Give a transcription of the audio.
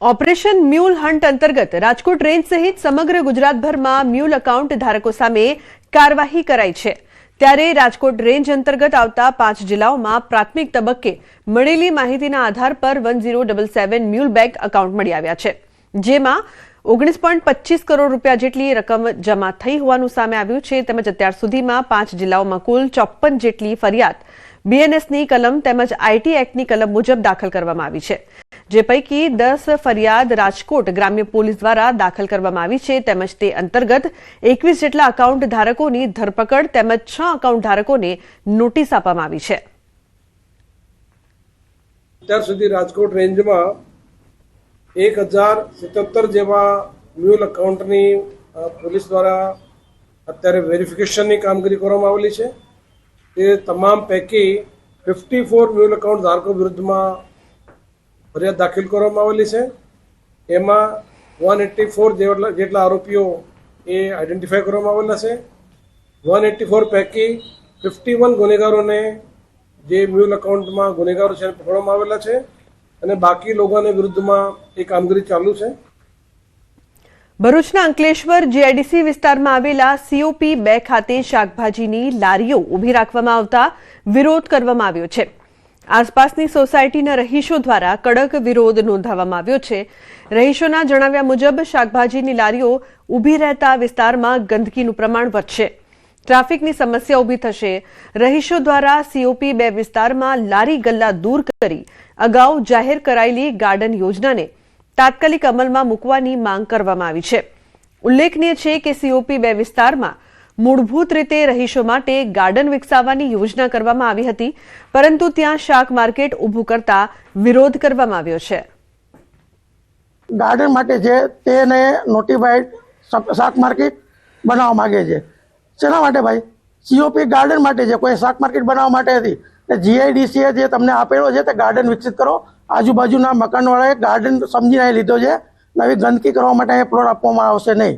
Operation mule hunt અંતર્ગત Rajkot range સહિત સમગ્ર ગુજરાતભરમાં મ્યુલ એકાઉન્ટ ધારકો સામે કાર્યવાહી કરાઈ છે। ત્યારે રાજકોટ રેન્જ અંતર્ગત આવતા 5 જિલ્લાઓમાં પ્રાથમિક તબક્કે મળેલી માહિતીના આધાર પર 1077 મ્યુલ બેંક એકાઉન્ટ મળી આવ્યા છે, જેમાં 19.25 કરોડ રૂપિયા જેટલી રકમ જમા થઈ હોવાનું સામે આવ્યું છે। તેમજ અત્યાર સુધીમાં 5 જિલ્લાઓમાં કુલ 54 જેટલી ફરિયાદ બીએનએસની કલમ તેમજ આઈટી એક્ટની કલમ મુજબ દાખલ કરવામાં આવી છે, જે પૈકી 10 ફરિયાદ રાજકોટ ગ્રામ્ય પોલીસ દ્વારા દાખલ કરવામાં આવી છે। તેમજ તે અંતર્ગત 21 જેટલા એકાઉન્ટ ધારકોની ધરપકડ તેમજ 6 એકાઉન્ટ ધારકોને નોટિસ આપવામાં આવી છે। અત્યાર સુધી રાજકોટ રેન્જમાં 1077 જેવા મ્યુલ એકાઉન્ટની પોલીસ દ્વારા અત્યારે વેરિફિકેશનની કામગીરી કરવામાં આવેલી છે। તે તમામ પૈકી 54 મ્યુલ એકાઉન્ટ ધારકો વિરુદ્ધમાં ફરિયાદ દાખલ કરવામાં આવેલી છે। એમાં 184 જેટલા આરોપીઓ એ આઈડેન્ટિફાઈ કરવામાં આવેલા છે। 184 પૈકી 51 ગુનેગારોને જે મ્યુલ એકાઉન્ટમાં ગુનેગારો છે પકડવામાં આવેલા છે અને બાકી લોકોને વિરુદ્ધમાં એ કામગીરી ચાલુ છે। ભરૂચના અંકલેશ્વર જીઆઈડીસી વિસ્તારમાં આવેલા COP 2 ખાતે શાકભાજીની લારીઓ ઊભી રાખવામાં આવતા વિરોધ કરવામાં આવ્યો છે। આસપાસની સોસાયટીના રહીશો દ્વારા કડક વિરોધ નોંધાવવામાં આવ્યો છે। રહીશોના જણાવ્યા મુજબ શાકભાજીની લારીઓ ઊભી રહેતા વિસ્તારમાં ગંદકીનું પ્રમાણ વધશે, ટ્રાફિકની સમસ્યા ઊભી થશે। રહીશો દ્વારા COP 2 વિસ્તારમાં લારી ગલ્લા દૂર કરી અગાઉ જાહેર કરાયેલી ગાર્ડન યોજનાને તાત્કાલિક અમલમાં મૂકવાની માંગ કરવામાં આવી છે। ઉલ્લેખનીય છે કે COP 2 વિસ્તારમાં મૂળભૂત રીતે રહીશો માટે ગાર્ડન વિકસાવવાની યોજના કરવામાં આવી હતી, પરંતુ ત્યાં શાક માર્કેટ ઊભું કરતા વિરોધ કરવામાં આવ્યો છે। ગાર્ડન માટે છે તેને નોટિફાઈડ શાક માર્કેટ બનાવવા માંગે છે। શેના માટે ભાઈ? COP ગાર્ડન માટે છે, કોઈ શાક માર્કેટ બનાવવા માટે નથી। GIDC જે તમને આપેલો છે તે ગાર્ડન વિકસિત કરો। આજુબાજુના મકાનવાળાએ ગાર્ડન સમજીને લીધો છે, નવી ગંદકી કરવા માટે પ્લોટ આપવામાં આવશે નહીં।